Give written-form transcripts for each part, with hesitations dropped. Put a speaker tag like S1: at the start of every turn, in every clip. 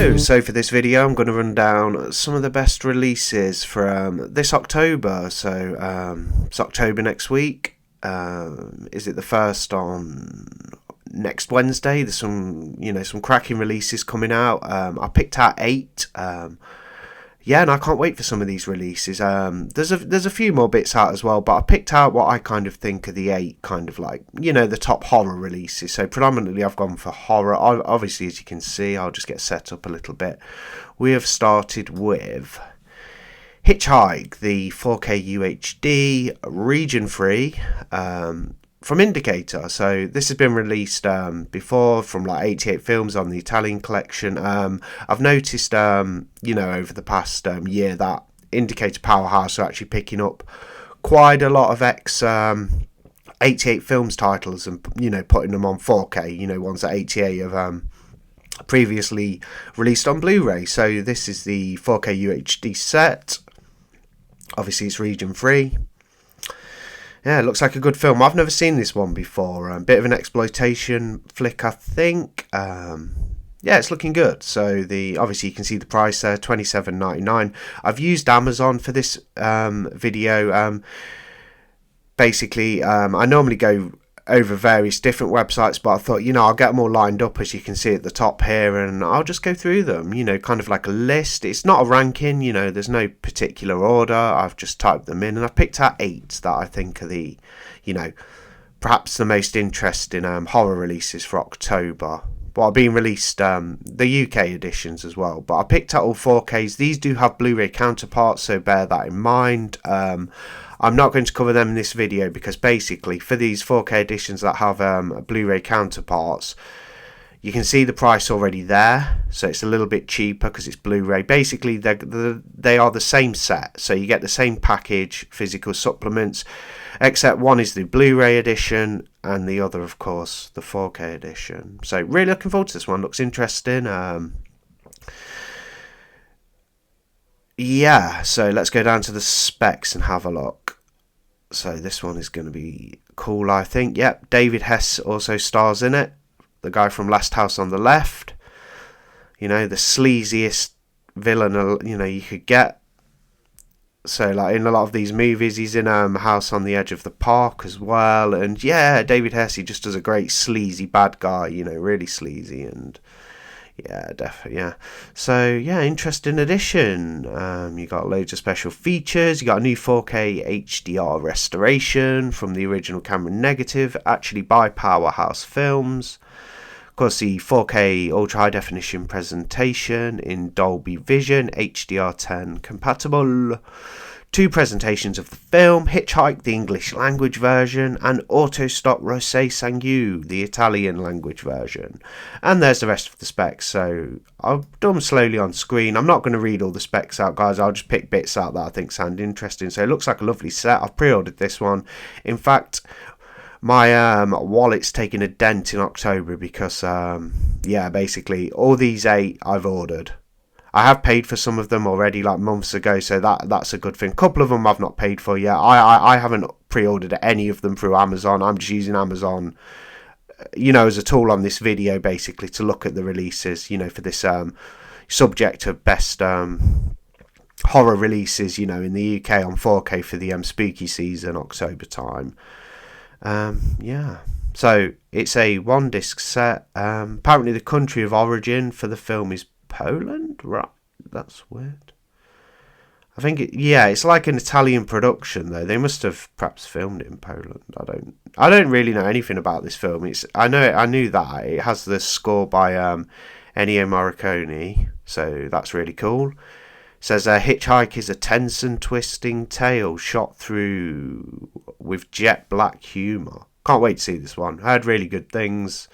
S1: Hello, so for this video I'm going to run down some of the best releases from this October. So it's October next week. Is it the first on next Wednesday? There's some cracking releases coming out. I picked out 8. Yeah, and I can't wait for some of these releases. There's a few more bits out as well, but I picked out what I kind of think are the 8 kind of like, the top horror releases. So predominantly I've gone for horror. Obviously, as you can see, I'll just get set up a little bit. We have started with Hitchhike, the 4K UHD, region free, from Indicator. So this has been released before from like 88 Films on the Italian collection. I've noticed over the past year that Indicator Powerhouse are actually picking up quite a lot of 88 Films titles and putting them on 4K, ones that 88 have previously released on Blu-ray. So this is the 4K UHD set. Obviously it's region free. Yeah, it looks like a good film. I've never seen this one before. A bit of an exploitation flick, I think. Yeah, it's looking good. So obviously you can see the price there, $27.99. I've used Amazon for this video. Basically, I normally go over various different websites, but I thought, I'll get them all lined up, as you can see at the top here, and I'll just go through them, kind of like a list. It's not a ranking, there's no particular order. I've just typed them in, and I've picked out 8 that I think are the, perhaps the most interesting horror releases for October. But are being released, the UK editions as well. But I picked out all 4Ks. These do have Blu-ray counterparts, so bear that in mind. I'm not going to cover them in this video because basically for these 4K editions that have Blu-ray counterparts, you can see the price already there, so it's a little bit cheaper because it's Blu-ray. Basically they are the same set, so you get the same package, physical supplements, except one is the Blu-ray edition and the other, of course, the 4K edition. So really looking forward to this one. Looks interesting. Yeah, so let's go down to the specs and have a look. So this one is going to be cool, I think. Yep, David Hess also stars in it. The guy from Last House on the Left. The sleaziest villain, you could get. So, like, in a lot of these movies, he's in House on the Edge of the Park as well. And, yeah, David Hess, he just does a great sleazy bad guy, really sleazy. And, yeah, definitely, yeah. So, yeah, interesting edition. You got loads of special features. You got a new 4K HDR restoration from the original camera negative, actually by Powerhouse Films. Of course, the 4K ultra high definition presentation in Dolby Vision, HDR10 compatible. 2 presentations of the film, Hitchhike, the English language version, and Autostop Rosé Sangue, the Italian language version. And there's the rest of the specs, so I'll do them slowly on screen. I'm not going to read all the specs out, guys. I'll just pick bits out that I think sound interesting. So it looks like a lovely set. I've pre-ordered this one. In fact, my wallet's taking a dent in October because, yeah, basically all these 8 I've ordered. I have paid for some of them already, like months ago, so that's a good thing. A couple of them I've not paid for yet. I haven't pre-ordered any of them through Amazon. I'm just using Amazon, as a tool on this video, basically, to look at the releases, for this subject of best horror releases, in the UK on 4K for the spooky season, October time. Yeah. So it's a 1-disc set. Apparently the country of origin for the film is Poland, right? That's weird. I think it's like an Italian production though. They must have perhaps filmed it in Poland. I don't really know anything about this film. I knew that it has the score by Ennio Morricone, so that's really cool. It says Hitchhike is a tense and twisting tale shot through with jet black humour. Can't wait to see this one. I heard really good things.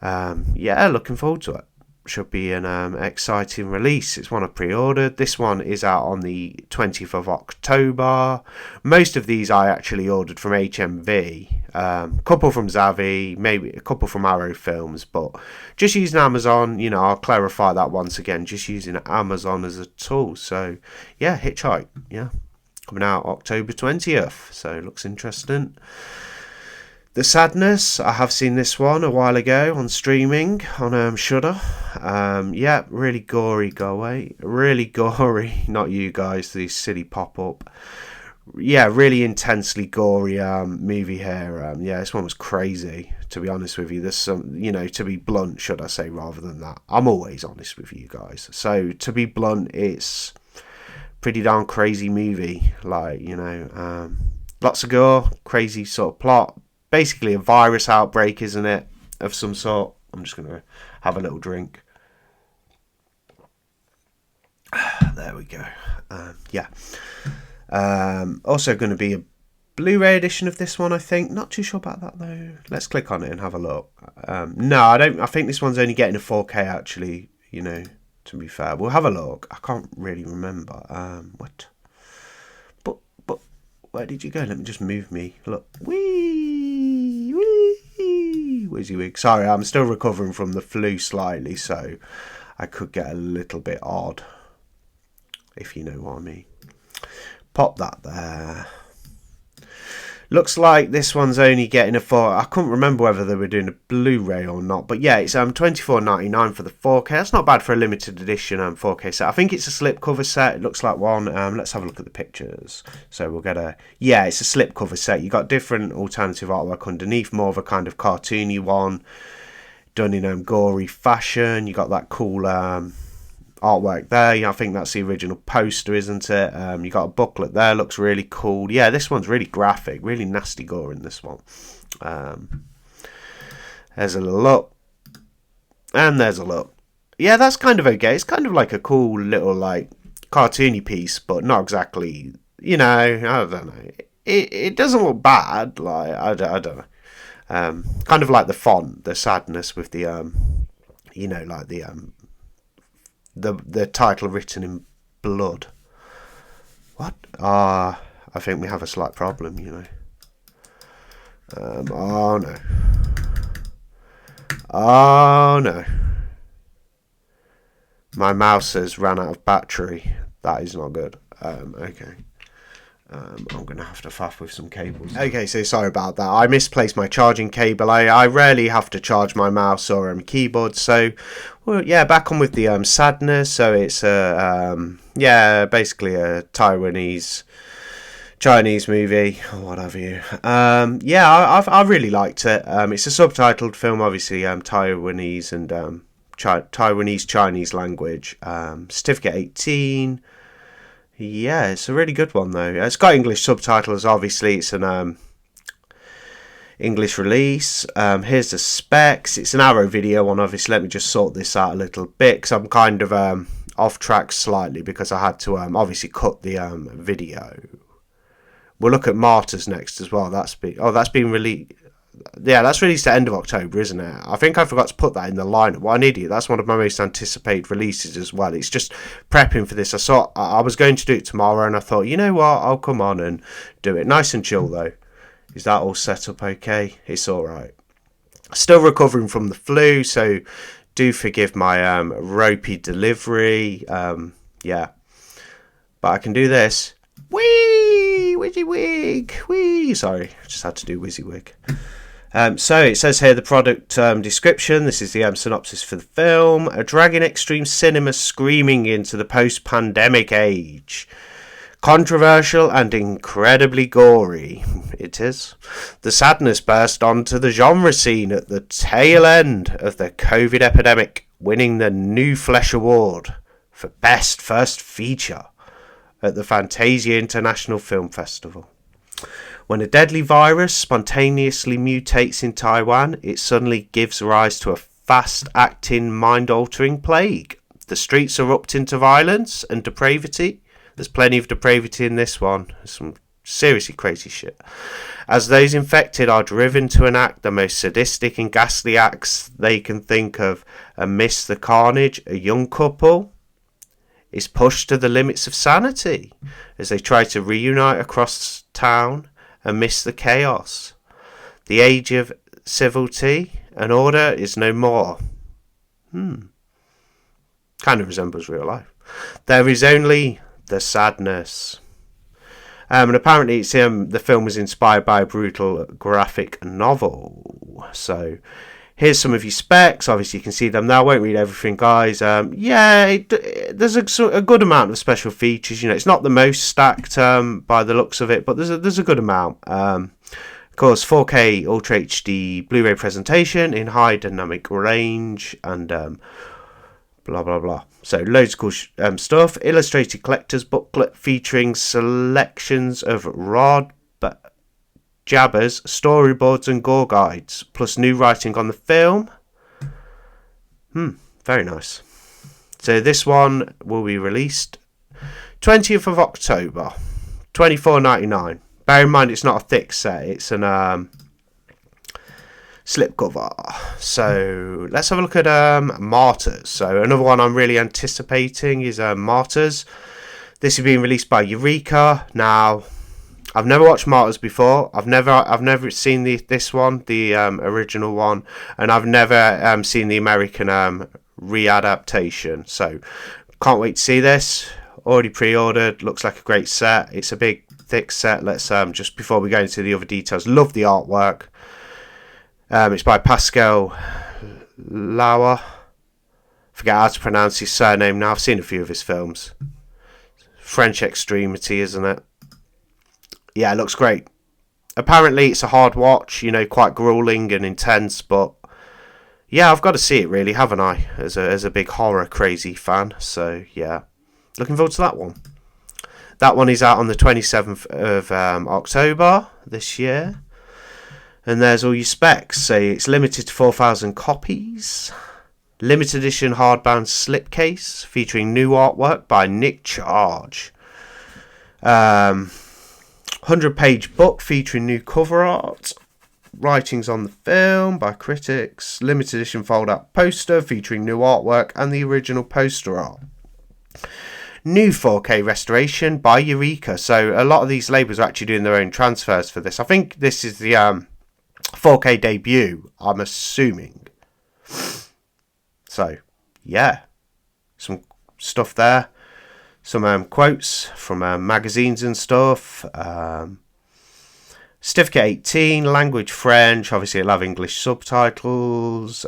S1: Yeah, looking forward to it. Should be an exciting release. It's one I pre-ordered. This one is out on the 20th of October. Most of these I actually ordered from HMV. A couple from Zavvi, maybe a couple from Arrow Films, but just using Amazon, I'll clarify that once again, just using Amazon as a tool. So, yeah, Hitchhike, yeah, coming out October 20th, so looks interesting. The Sadness, I have seen this one a while ago on streaming on Shudder. Yeah, really gory, go away. Really gory, not you guys, the silly pop-up. Yeah, really intensely gory movie here. Yeah, this one was crazy, to be honest with you. There's some, to be blunt, should I say, rather than that. I'm always honest with you guys. So, to be blunt, it's pretty darn crazy movie. Like, lots of gore, crazy sort of plot. Basically a virus outbreak, isn't it, of some sort. I'm just going to have a little drink. There we go. Yeah. Also going to be a Blu-ray edition of this one, I think. Not too sure about that, though. Let's click on it and have a look. No, I don't. I think this one's only getting a 4K, actually, to be fair. We'll have a look. I can't really remember. What? But where did you go? Let me just move me. Look. Wee! WYSIWYG. Sorry, I'm still recovering from the flu slightly, so I could get a little bit odd, if you know what I mean. Pop that there. Looks like this one's only getting a 4. I couldn't remember whether they were doing a Blu-ray or not, but yeah, it's $24.99 for the 4K. That's not bad for a limited edition 4K set. I think it's a slipcover set. It looks like one. Let's have a look at the pictures. So we'll get it's a slipcover set. You got different alternative artwork underneath, more of a kind of cartoony one, done in gory fashion. You got that cool artwork there. I think that's the original poster, isn't it? You got a booklet there, looks really cool. Yeah, this one's really graphic, really nasty gore in this one. There's a little look, and there's a look. Yeah, that's kind of okay. It's kind of like a cool little like cartoony piece, but not exactly. I don't know. It doesn't look bad. Like I don't know. Kind of like the font, the Sadness with the like the title written in blood. What? I think we have a slight problem, Oh no. Oh no. My mouse has ran out of battery. That is not good. Okay. I'm going to have to faff with some cables. Okay, so sorry about that. I misplaced my charging cable. I rarely have to charge my mouse or keyboard. So, well, yeah, back on with the Sadness. So it's basically a Chinese movie or what have you. I really liked it. It's a subtitled film, obviously, Taiwanese and Taiwanese Chinese language. Certificate 18. Yeah, it's a really good one, though. It's got English subtitles, obviously. It's an English release. Here's the specs. It's an Arrow video one, obviously. Let me just sort this out a little bit, because I'm kind of off track slightly, because I had to obviously cut the video. We'll look at Martyrs next as well. That's been released. Yeah, that's released at the end of October, isn't it? I think I forgot to put that in the lineup. What an idiot. That's one of my most anticipated releases as well. It's just prepping for this. I was going to do it tomorrow, and I thought, you know what? I'll come on and do it. Nice and chill, though. Is that all set up okay? It's all right. Still recovering from the flu, so do forgive my ropey delivery. Yeah. But I can do this. Whee! WYSIWYG! Whee! Sorry, just had to do WYSIWYG. So it says here the product description. This is the synopsis for the film. A dragging extreme cinema screaming into the post-pandemic age. Controversial and incredibly gory. It is. The Sadness burst onto the genre scene at the tail end of the COVID epidemic, winning the New Flesh Award for Best First Feature at the Fantasia International Film Festival. When a deadly virus spontaneously mutates in Taiwan, it suddenly gives rise to a fast-acting, mind-altering plague. The streets erupt into violence and depravity. There's plenty of depravity in this one. There's some seriously crazy shit. As those infected are driven to enact the most sadistic and ghastly acts they can think of amidst the carnage, a young couple is pushed to the limits of sanity as they try to reunite across town amidst the chaos. The age of civility and order is no more. Kind of resembles real life. There is only the sadness. And apparently it's the film was inspired by a brutal graphic novel. So here's some of your specs. Obviously you can see them there. I won't read everything, guys. There's a good amount of special features. It's not the most stacked by the looks of it, but there's a good amount. Of course, 4K Ultra HD Blu-ray presentation in high dynamic range and blah blah blah. So loads of cool stuff. Illustrated collector's booklet featuring selections of Rod Jabber's storyboards and gore guides, plus new writing on the film. Very nice. So this one will be released 20th of October, $24.99. Bear in mind it's not a thick set, it's an slipcover. So let's have a look at Martyrs. So another one I'm really anticipating is Martyrs. This is being released by Eureka. Now, I've never watched Martyrs before. I've never seen this one, the original one, and I've never seen the American readaptation. So can't wait to see this. Already pre-ordered. Looks like a great set. It's a big, thick set. Let's just before we go into the other details. Love the artwork. It's by Pascal Lauer. Forget how to pronounce his surname now. I've seen a few of his films. French Extremity, isn't it? Yeah, it looks great. Apparently it's a hard watch, quite grueling and intense, but yeah, I've got to see it really, haven't I? As a big horror crazy fan. So yeah, looking forward to that one. That one is out on the 27th of October this year. And there's all your specs. So it's limited to 4,000 copies. Limited edition hardbound slipcase featuring new artwork by Nick Charge. 100-page book featuring new cover art. Writings on the film by critics. Limited edition fold-out poster featuring new artwork and the original poster art. New 4K restoration by Eureka. So a lot of these labels are actually doing their own transfers for this. I think this is the 4K debut, I'm assuming. So, yeah. Some stuff there. Some quotes from magazines and stuff. Certificate 18, language French. Obviously, it'll have English subtitles.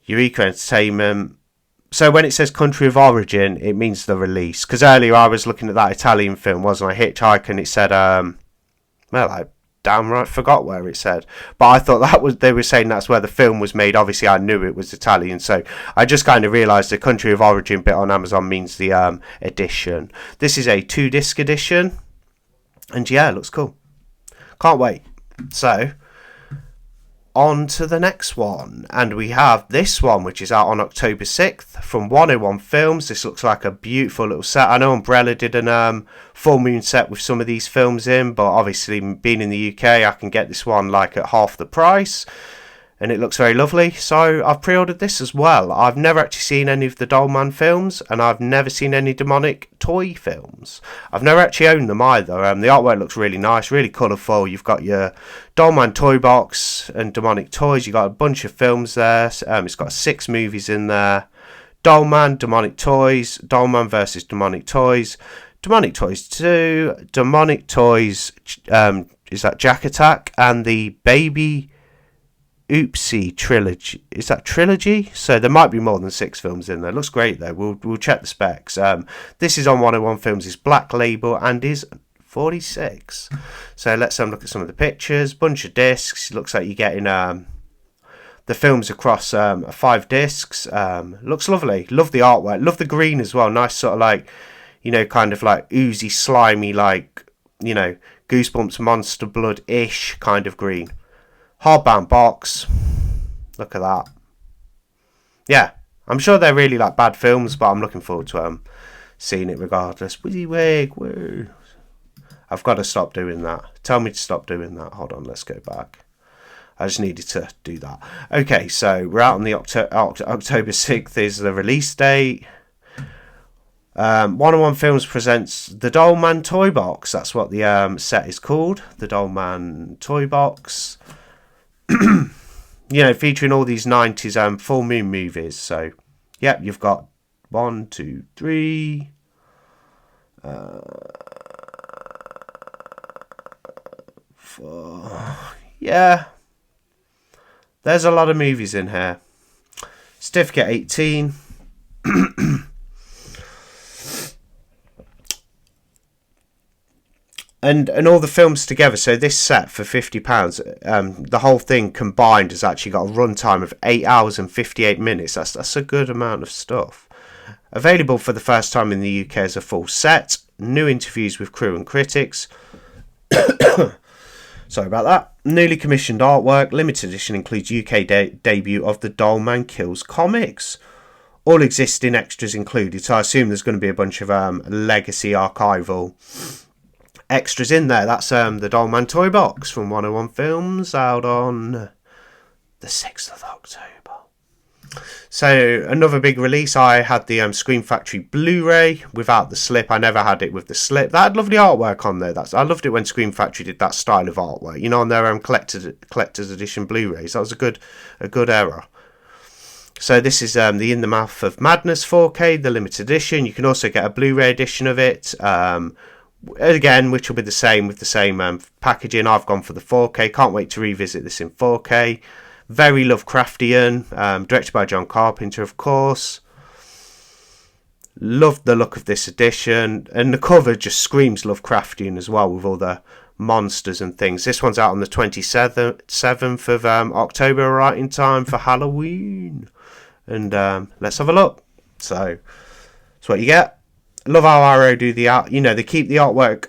S1: Eureka Entertainment. So when it says country of origin, it means the release. Because earlier I was looking at that Italian film, wasn't I? Hitchhike, and it said, I damn right forgot where it said. But I thought they were saying that's where the film was made. Obviously, I knew it was Italian. So I just kind of realised the country of origin bit on Amazon means the edition. This is a 2-disc edition. And yeah, it looks cool. Can't wait. So, on to the next one. And we have this one, which is out on October 6th from 101 Films. This looks like a beautiful little set. I know Umbrella did an full moon set with some of these films in, but obviously being in the UK, I can get this one like at half the price. And it looks very lovely. So I've pre-ordered this as well. I've never actually seen any of the Dollman films, and I've never seen any demonic toy films. I've never actually owned them either. The artwork looks really nice, really colourful. You've got your Dollman toy box and demonic toys. You've got a bunch of films there. It's got 6 movies in there. Dollman, demonic toys, Dollman versus demonic toys, demonic toys 2, demonic toys, is that Jack Attack, and the Baby Oopsie trilogy. Is that trilogy? So there might be more than 6 films in there. Looks great though. We'll check the specs. This is on 101 Films. It's black label and is 46. So let's have a look at some of the pictures. Bunch of discs. Looks like you're getting the films across 5 discs. Looks lovely. Love the artwork. Love the green as well. Nice sort of like, kind of like oozy, slimy, like, Goosebumps Monster Blood-ish kind of green. Hardbound box. Look at that. Yeah, I'm sure they're really like bad films, but I'm looking forward to seeing it regardless. WYSIWYG, woo. I've got to stop doing that. Tell me to stop doing that. Hold on, let's go back. I just needed to do that. Okay, so we're out on the October 6th is the release date. 101 Films presents the Dollman Toy Box. That's what the set is called. The Dollman Toy Box. Featuring all these 90s full moon movies. So, yep, you've got 1, 2, 3, Yeah, there's a lot of movies in here. Certificate 18. And all the films together, so this set for £50, the whole thing combined has actually got a runtime of 8 hours and 58 minutes. That's a good amount of stuff. Available for the first time in the UK as a full set. New interviews with crew and critics. Sorry about that. Newly commissioned artwork. Limited edition includes UK debut of the Doll Man Kills comics. All existing extras included, so I assume there's going to be a bunch of legacy archival extras in there. That's the Doll Man toy box from 101 Films, out on the 6th of October. So another big release, I had the Scream Factory Blu-ray without the slip. I never had it with the slip. That had lovely artwork on there. I loved it when Scream Factory did that style of artwork, you know, on their collector's edition Blu-rays. That was a good era. So this is the In the Mouth of Madness 4K, the limited edition. You can also get a Blu-ray edition of it. Again, which will be the same with the same packaging. I've gone for the 4K. Can't wait to revisit this in 4K. Very Lovecraftian, directed by John Carpenter, of course. Loved the look of this edition, and the cover just screams Lovecraftian as well, with all the monsters and things. This one's out on the 27th of October, right in time for Halloween. And let's have a look. So that's what you get. Love how Arrow do the art. You know, they keep the artwork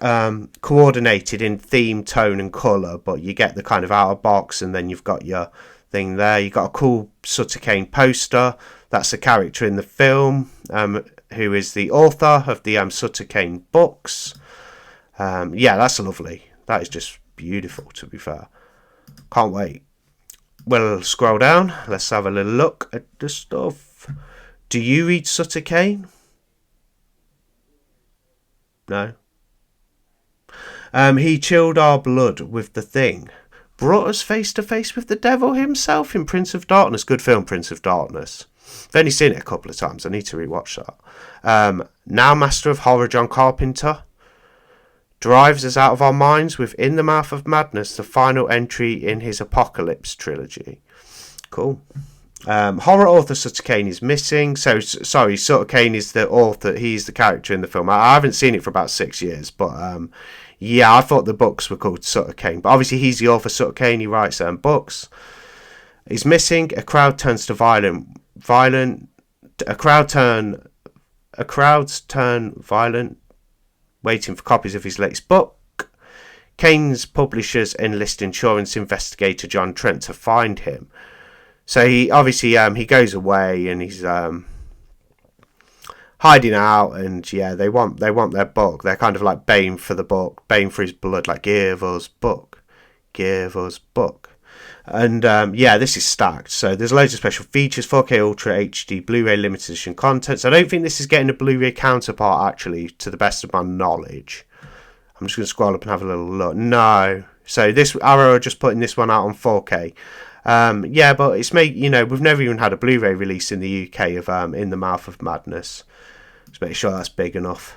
S1: coordinated in theme, tone, and colour, but you get the kind of out of box, and then you've got your thing there. You've got a cool Sutter Kane poster. That's a character in the film, who is the author of the Sutter Kane books. Yeah, that's lovely. That is just beautiful, to be fair. Can't wait. We'll scroll down. Let's have a little look at the stuff. Do you read Sutter Kane? No. He chilled our blood with the Thing. Brought us face to face with the devil himself in Prince of Darkness. Good film, Prince of Darkness. I've only seen it a couple of times. I need to rewatch that. Now Master of Horror, John Carpenter. Drives us out of our minds with In the Mouth of Madness, the final entry in his Apocalypse trilogy. Cool. Horror author Sutter Kane is missing. So, sorry, Sutter Kane is the author. He's the character in the film. I haven't seen it for about 6 years, but yeah, I thought the books were called Sutter Kane. But obviously he's the author, Sutter Kane. He writes books. He's missing. A crowd turns to violent. Crowds turn violent, waiting for copies of his latest book. Kane's publishers enlist insurance investigator John Trent to find him. So he obviously he goes away and he's hiding out, and yeah, they want their book. They're kind of like baying for the book, baying for his blood, like give us book. And yeah, this is stacked. So there's loads of special features, 4K Ultra HD Blu-ray limited edition content. So I don't think this is getting a Blu-ray counterpart, actually, to the best of my knowledge. I'm just going to scroll up and have a little look. No. So this Arrow are just putting this one out on 4K. Yeah, but it's made, you know, we've never even had a Blu-ray release in the UK of In the Mouth of Madness. Just make sure that's big enough.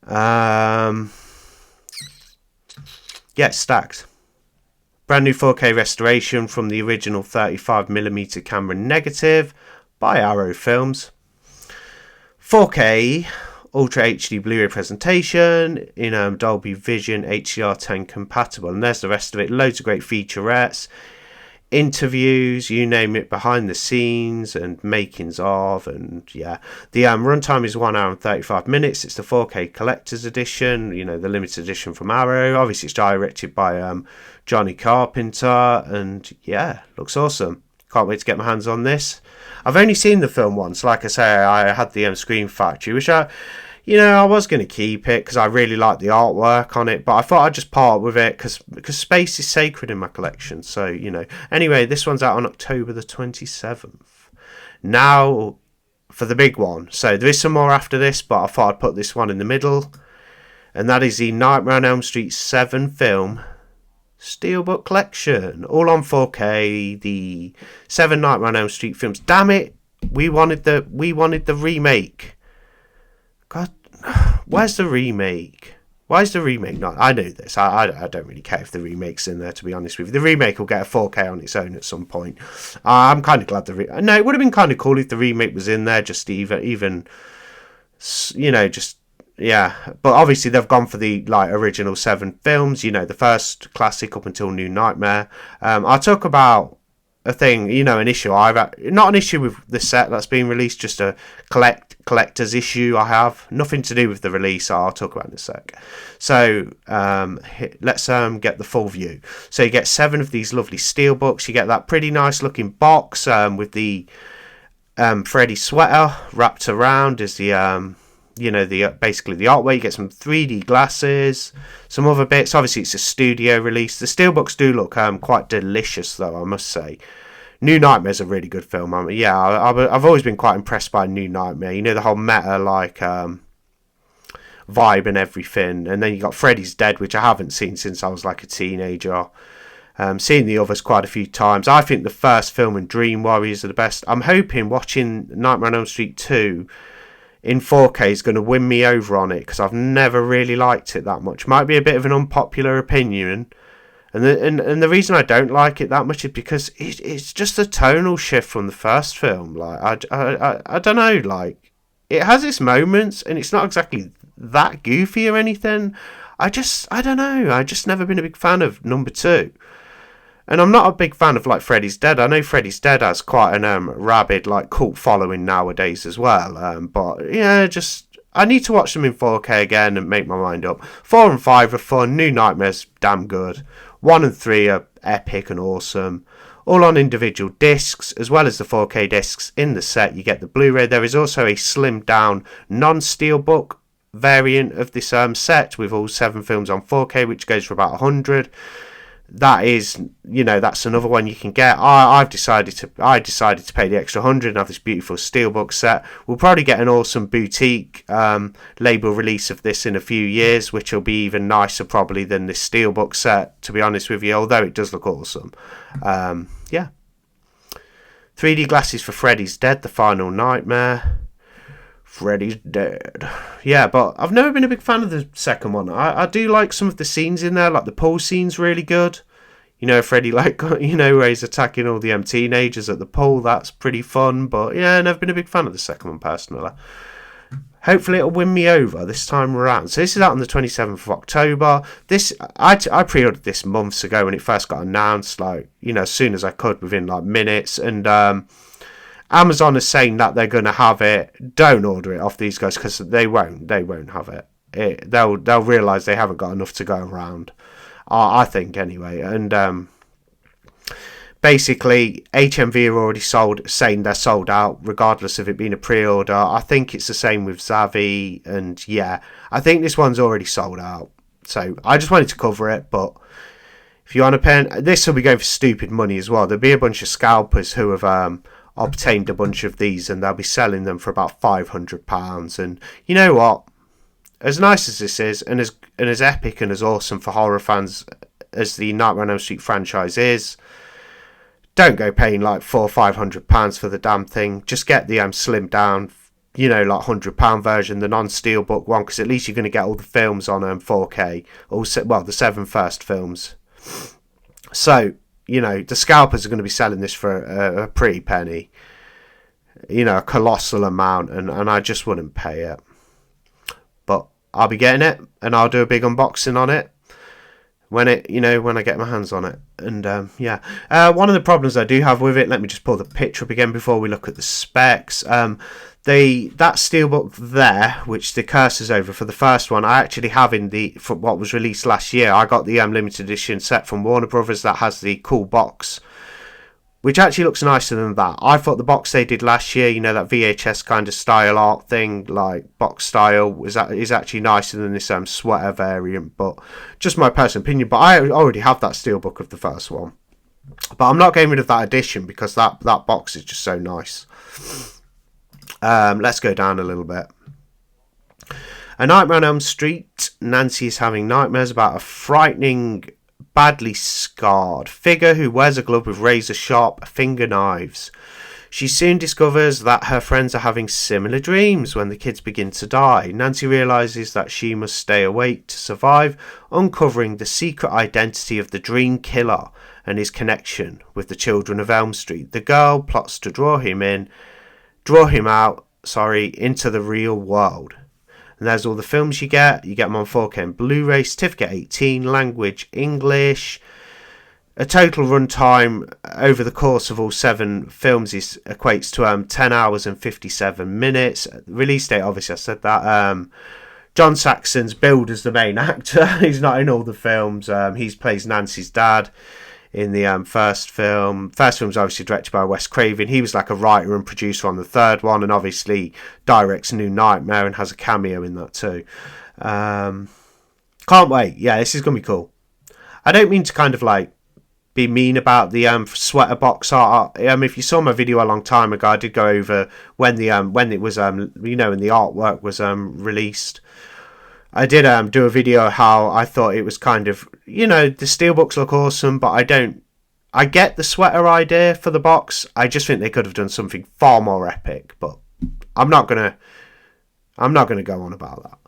S1: Yeah, it's stacked. Brand new 4K restoration from the original 35mm camera negative by Arrow Films. 4K Ultra HD Blu-ray presentation in Dolby Vision HDR10 compatible. And there's the rest of it. Loads of great featurettes, interviews, you name it, behind the scenes and makings of, and yeah, the runtime is 1 hour and 35 minutes. It's the 4K collector's edition, you know, the limited edition from Arrow. Obviously it's directed by Johnny Carpenter, and yeah, looks awesome. Can't wait to get my hands on this. I've only seen the film once. Like I say, I had the Scream Factory, which I was going to keep it because I really like the artwork on it, but I thought I'd just part with it because space is sacred in my collection. So, you know. Anyway, this one's out on October the 27th. Now for the big one. So there is some more after this, but I thought I'd put this one in the middle. And that is the Nightmare on Elm Street 7 film Steelbook Collection. All on 4K. The 7 Nightmare on Elm Street films. Damn it. We wanted the remake. God, where's the remake? Why is the remake not? I know this. I don't really care if the remake's in there, to be honest with you. The remake will get a 4K on its own at some point. I'm kind of glad no, it would have been kind of cool if the remake was in there, just even just. Yeah, but obviously they've gone for the original 7 films, the first classic up until New Nightmare. I'll talk about a thing, an issue not an issue with the set that's being released, just a collector's issue I have. Nothing to do with the release, I'll talk about in a sec. So let's get the full view. So you get 7 of these lovely steelbooks. You get that pretty nice looking box with the Freddy sweater wrapped around as the basically the artwork. You get some 3D glasses, some other bits. Obviously it's a studio release. The steelbooks do look quite delicious though, I must say. New Nightmare's a really good film. I've always been quite impressed by New Nightmare. The whole meta vibe and everything. And then you got Freddy's Dead, which I haven't seen since I was a teenager. Seen the others quite a few times. I think the first film and Dream Warriors are the best. I'm hoping watching Nightmare on Elm Street 2 in 4K is going to win me over on it, because I've never really liked it that much. Might be a bit of an unpopular opinion, and the reason I don't like it that much is because it's just a tonal shift from the first film. I don't know, it has its moments and it's not exactly that goofy or anything. I don't know, I just never been a big fan of number 2. And I'm not a big fan of Freddy's Dead. I know Freddy's Dead has quite an rabid cult following nowadays as well. But yeah, I need to watch them in 4K again and make my mind up. 4 and 5 are fun. New Nightmare's damn good. 1 and 3 are epic and awesome. All on individual discs, as well as the 4K discs in the set. You get the Blu-ray. There is also a slimmed down non-steelbook variant of this set with all 7 films on 4K, which goes for about 100. That is, that's another one you can get. I decided to pay the extra 100 and have this beautiful steelbook set. We'll probably get an awesome boutique label release of this in a few years, which will be even nicer probably than this steelbook set, to be honest with you, although it does look awesome. 3D glasses for Freddy's Dead, The Final Nightmare. Freddy's Dead. Yeah, but I've never been a big fan of the second one. I do like some of the scenes in there, the pool scene's really good. Freddy, where he's attacking all the teenagers at the pool, that's pretty fun. But yeah, never been a big fan of the second one personally. Hopefully it'll win me over this time around. So this is out on the 27th of October. I pre-ordered this months ago when it first got announced, as soon as I could, within minutes. And Amazon is saying that they're going to have it. Don't order it off these guys, because they won't have it. They'll realise they haven't got enough to go around. I think anyway. And basically, HMV are already saying they're sold out, regardless of it being a pre-order. I think it's the same with Zavi, and yeah, I think this one's already sold out. So I just wanted to cover it, but if you want to pay, this will be going for stupid money as well. There'll be a bunch of scalpers who have obtained a bunch of these, and they'll be selling them for about £500. And you know what? As nice as this is, and as epic and as awesome for horror fans as the Nightmare on Elm Street franchise is, don't go paying £400 or £500 for the damn thing. Just get the slimmed down, £100 version, the non-steelbook one, because at least you're going to get all the films on 4K. The 7 first films. So, the scalpers are going to be selling this for a pretty penny. A colossal amount, and I just wouldn't pay it. But I'll be getting it, and I'll do a big unboxing on it when I get my hands on it. And one of the problems I do have with it, let me just pull the picture up again before we look at the specs. That steelbook there, which the cursor's over for the first one, I actually have for what was released last year. I got the limited edition set from Warner Brothers that has the cool box, which actually looks nicer than that. I thought the box they did last year, that VHS kind of style art thing, box style, is actually nicer than this sweater variant. But just my personal opinion. But I already have that steelbook of the first one. But I'm not getting rid of that edition because that box is just so nice. Let's go down a little bit. A Nightmare on Elm Street. Nancy is having nightmares about a frightening, badly scarred figure who wears a glove with razor-sharp finger knives. She soon discovers that her friends are having similar dreams when the kids begin to die. Nancy realises that she must stay awake to survive, uncovering the secret identity of the dream killer and his connection with the children of Elm Street. The girl plots to draw him out into the real world. And there's all the films you get. You get them on 4K and Blu-ray, certificate 18, language English. A total runtime over the course of all 7 films equates to 10 hours and 57 minutes. Release date, obviously I said that. John Saxon's billed as the main actor. He's not in all the films. He plays Nancy's dad in the first film. First film's obviously directed by Wes Craven. He was like a writer and producer on the third one, and obviously directs New Nightmare and has a cameo in that too. Can't wait. Yeah, this is going to be cool. I don't mean to kind of like be mean about the sweater box art. If you saw my video a long time ago, I did go over when it was when the artwork was released. I did do a video how I thought it was kind of, the steelbooks look awesome, but I get the sweater idea for the box. I just think they could have done something far more epic, but I'm not gonna go on about that.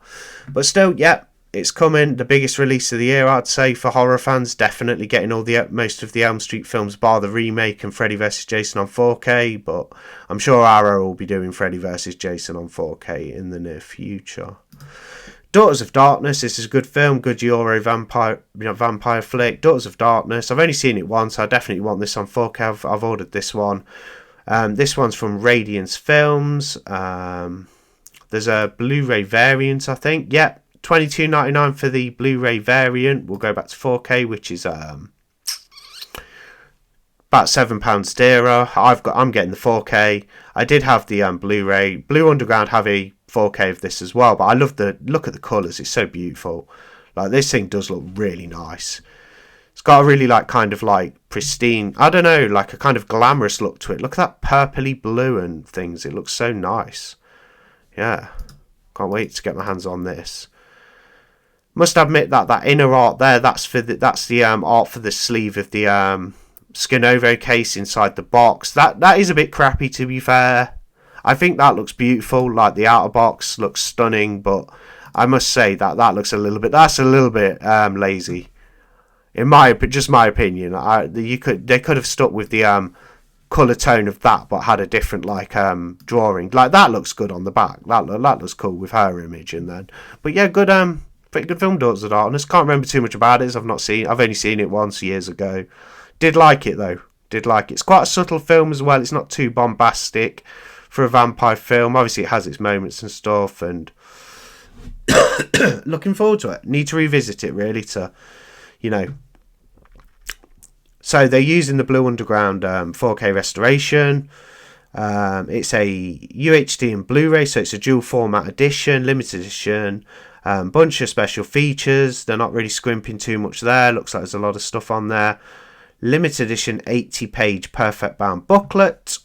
S1: But still, yeah, it's coming. The biggest release of the year, I'd say, for horror fans. Definitely getting most of the Elm Street films, bar the remake and Freddy vs. Jason on 4K. But I'm sure Arrow will be doing Freddy vs. Jason on 4K in the near future. Daughters of Darkness. This is a good film, good Euro vampire flick. Daughters of Darkness. I've only seen it once. I definitely want this on 4K. I've ordered this one. This one's from Radiance Films. There's a Blu-ray variant, I think. Yep. $22.99 for the Blu-ray variant. We'll go back to 4K, which is about £7 dearer. I'm getting the 4K. I did have the Blu-ray. Blue Underground have a 4K of this as well, but I love the look at the colours. It's so beautiful. Like, this thing does look really nice. It's got a really kind of pristine, I don't know, like a kind of glamorous look to it. Look at that purpley blue and things. It looks so nice. Yeah, can't wait to get my hands on this. Must admit that inner art there, that's the art for the sleeve of the Skinovo case inside the box. That is a bit crappy, to be fair. I think that looks beautiful. Like, the outer box looks stunning, but I must say that looks a little bit lazy. In my opinion. They could have stuck with the colour tone of that, but had a different drawing. Like, that looks good on the back. That looks cool with her image in then. But yeah, good pretty good film, Daughters of Darkness. Can't remember too much about it, as I've only seen it once years ago. Did like it though. It's quite a subtle film as well. It's not too bombastic for a vampire film. Obviously it has its moments and stuff, and looking forward to it. Need to revisit it really to, So they're using the Blue Underground 4K restoration. It's a UHD and Blu-ray, so it's a dual format edition, limited edition. Bunch of special features. They're not really scrimping too much there. Looks like there's a lot of stuff on there. Limited edition 80-page perfect bound booklet.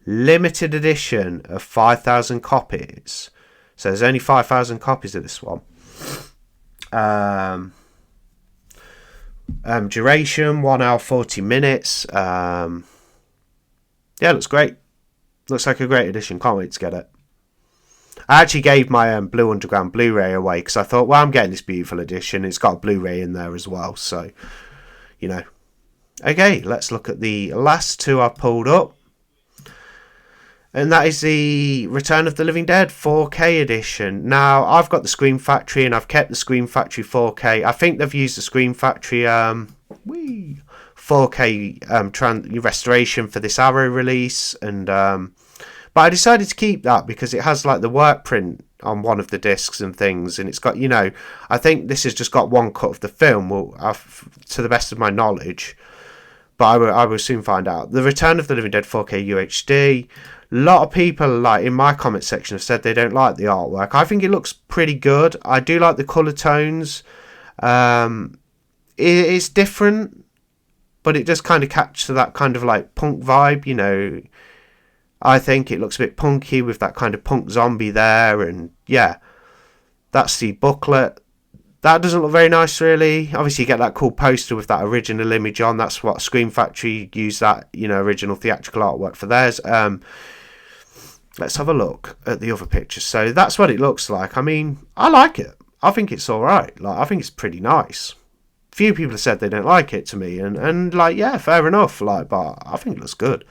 S1: Limited edition of 5,000 copies. So there's only 5,000 copies of this one. Duration 1 hour 40 minutes. Yeah, looks great. Looks like a great edition. Can't wait to get it. I actually gave my Blue Underground Blu-ray away because I thought, well, I'm getting this beautiful edition. It's got a Blu-ray in there as well, so Okay, let's look at the last two I pulled up. And that is the Return of the Living Dead 4K edition. Now, I've got the Scream Factory and I've kept the Scream Factory 4K. I think they've used the Scream Factory 4K restoration for this Arrow release. And but I decided to keep that because it has the work print on one of the discs and things. And it's got, I think this has just got one cut of the film, to the best of my knowledge. But I will soon find out. The Return of the Living Dead 4K UHD. A lot of people, in my comment section, have said they don't like the artwork. I think it looks pretty good. I do like the colour tones. It's different, but it just kind of catches that kind of punk vibe, I think it looks a bit punky with that kind of punk zombie there. And yeah, that's the booklet. That doesn't look very nice, really. Obviously, you get that cool poster with that original image on. That's what Scream Factory used, that, you know, original theatrical artwork for theirs. Let's have a look at the other pictures. So that's what it looks like. I mean, I like it. I think it's all right. Like, I think it's pretty nice. Few people have said they don't like it to me, and like, yeah, fair enough. Like, but I think it looks good.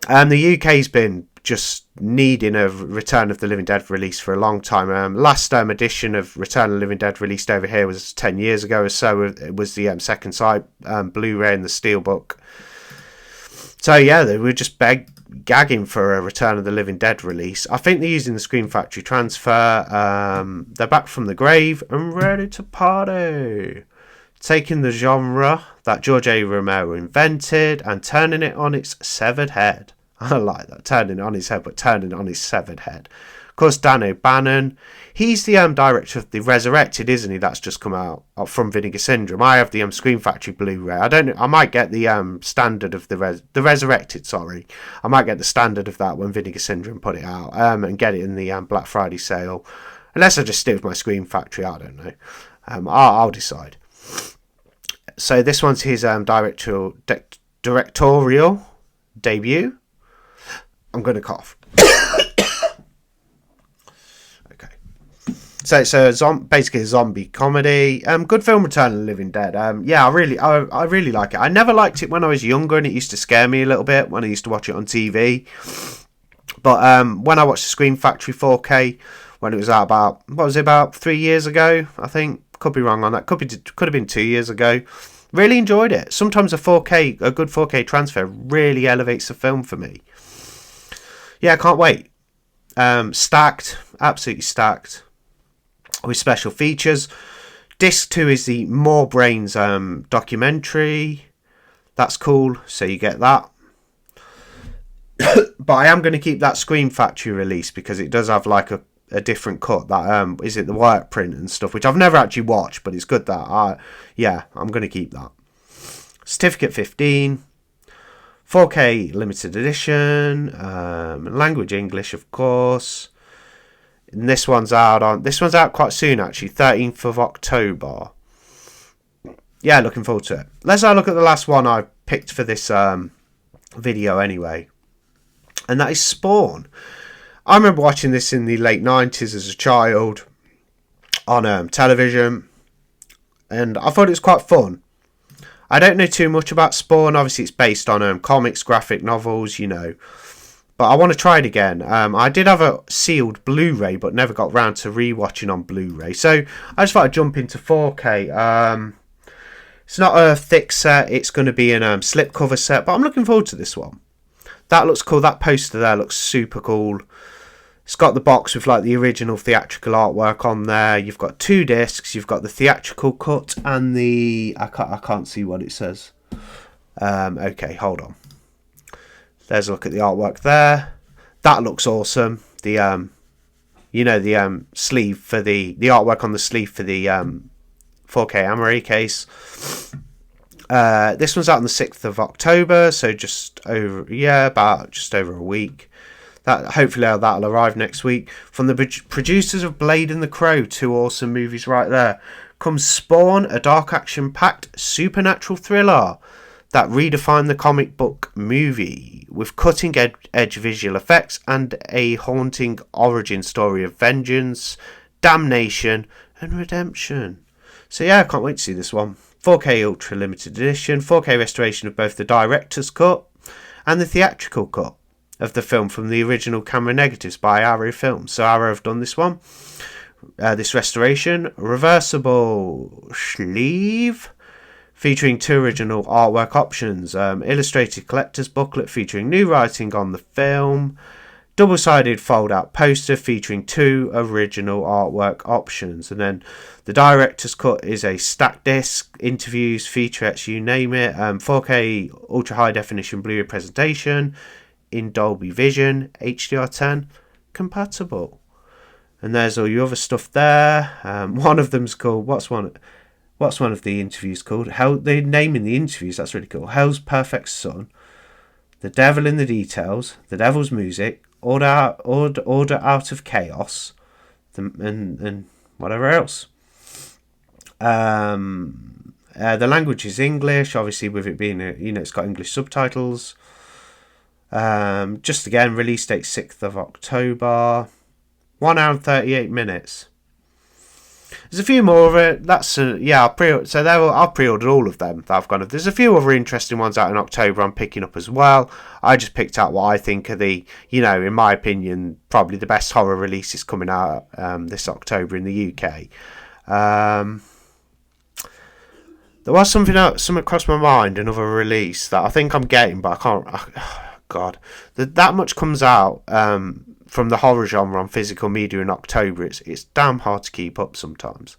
S1: And the UK's been just needing a Return of the Living Dead release for a long time. Last edition of Return of the Living Dead released over here was 10 years ago or so. It was the second sight Blu-ray and the Steelbook. So yeah, they were just gagging for a Return of the Living Dead release. I think they're using the Scream Factory transfer. They're back from the grave and ready to party. Taking the genre that George A. Romero invented and turning it on its severed head. I like that, turning it on his head, but turning it on his severed head. Of course, Dan O'Bannon, he's the director of The Resurrected, isn't he? That's just come out from Vinegar Syndrome. I have the Scream Factory Blu-ray. I don't know. I might get the standard of the Resurrected. Sorry, I might get the standard of that when Vinegar Syndrome put it out, and get it in the Black Friday sale. Unless I just stick with my Scream Factory, I don't know. I'll decide. So this one's his directorial debut. I'm going to cough. Okay. So it's basically a zombie comedy. Good film, Return of the Living Dead. Yeah, I really like it. I never liked it when I was younger, and it used to scare me a little bit when I used to watch it on TV. But when I watched the Scream Factory 4K, when it was out about 3 years ago, I think. Could be wrong on that. Could have been 2 years ago. Really enjoyed it. Sometimes a good 4K transfer really elevates the film for me. Yeah, I can't wait. Stacked, absolutely stacked, with special features. Disc 2 is the More Brains documentary. That's cool, so you get that. But I am going to keep that Scream Factory release because it does have like a different cut, that is it the work print and stuff, which I've never actually watched, but it's good that I'm going to keep that. Certificate 15, 4K limited edition, language English, of course. And this one's out quite soon, actually, 13th of October. Yeah, looking forward to it. Let's have a look at the last one I picked for this video anyway, and that is Spawn. I remember watching this in the late 90s as a child on television, and I thought it was quite fun. I don't know too much about Spawn. Obviously, it's based on comics, graphic novels, you know. But I want to try it again. I did have a sealed Blu-ray, but never got round to rewatching on Blu-ray. So I just thought I'd jump into 4K. It's not a thick set. It's going to be a slipcover set, but I'm looking forward to this one. That looks cool. That poster there looks super cool. It's got the box with like the original theatrical artwork on there. You've got 2 discs. You've got the theatrical cut and the... I can't see what it says. Okay, hold on. There's a look at the artwork there. That looks awesome. The sleeve for the artwork on the sleeve for the 4K Amaray case. This one's out on the 6th of October, so just over a week. Hopefully that'll arrive next week. From the producers of Blade and the Crow, 2 awesome movies right there, comes Spawn, a dark action-packed supernatural thriller that redefined the comic book movie with cutting-edge visual effects and a haunting origin story of vengeance, damnation, and redemption. So yeah, I can't wait to see this one. 4K Ultra Limited Edition, 4K restoration of both the director's cut and the theatrical cut of the film from the original camera negatives by Arrow Films. So Arrow have done this one. This restoration, reversible sleeve, featuring 2 original artwork options. Illustrated collector's booklet featuring new writing on the film. Double-sided fold-out poster featuring 2 original artwork options. And then the director's cut is a stacked disc, interviews, featurettes, you name it. 4K ultra-high definition Blu-ray presentation in Dolby Vision, HDR10 compatible. And there's all your other stuff there. One of them's called, what's one of the interviews called? They're naming the interviews, that's really cool. Hell's Perfect Son, The Devil in the Details, The Devil's Music, Order Out of Chaos, and whatever else. The language is English, obviously, with it being it's got English subtitles. Just again, release date 6th of October. 1 hour and 38 minutes. There's a few more of it. I've pre-ordered all of them that I've gone. There's a few other interesting ones out in October I'm picking up as well. I just picked out what I think are the, in my opinion, probably the best horror releases coming out this October in the UK. There was something crossed my mind, another release that I think I'm getting, but I can't. God, that much comes out from the horror genre on physical media in October. It's damn hard to keep up sometimes.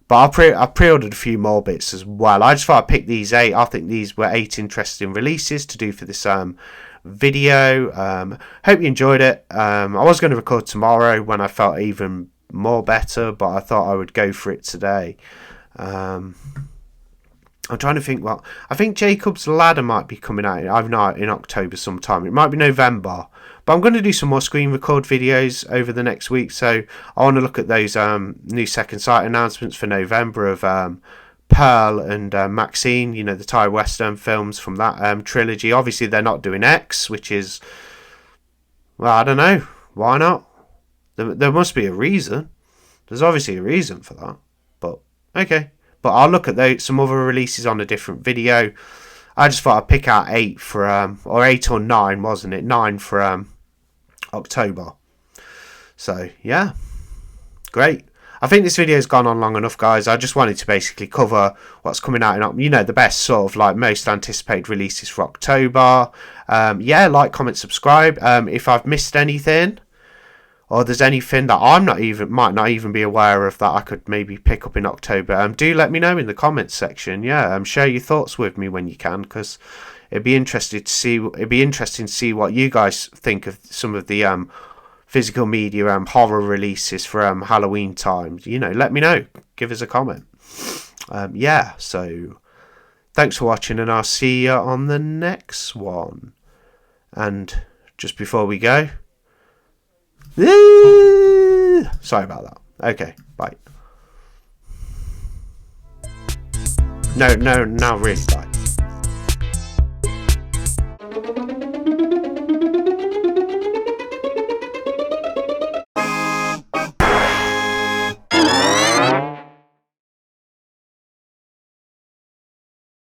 S1: But I pre-ordered a few more bits as well. I just thought I'd pick these 8. I think these were 8 interesting releases to do for this video. Hope you enjoyed it. I was going to record tomorrow when I felt even more better, but I thought I would go for it today. I'm trying to think. Well, I think Jacob's Ladder might be coming out in October sometime. It might be November. But I'm going to do some more screen record videos over the next week. So I want to look at those new second sight announcements for November of Pearl and Maxine. The Thai Western films from that trilogy. Obviously, they're not doing X, which is... Well, I don't know. Why not? There must be a reason. There's obviously a reason for that. But, okay. But I'll look at some other releases on a different video. I just thought I'd pick out 8 for, or 8 or 9, wasn't it? 9 for October. So, yeah. Great. I think this video's gone on long enough, guys. I just wanted to basically cover what's coming out in, the best sort of like most anticipated releases for October. Like, comment, subscribe. If I've missed anything, or there's anything that might not even be aware of that I could maybe pick up in October, do let me know in the comments section. Share your thoughts with me when you can, because it'd be interesting to see what you guys think of some of the physical media horror releases for Halloween time. Let me know. Give us a comment. So thanks for watching, and I'll see you on the next one. And just before we go, sorry about that. Okay, bye. No, really, bye.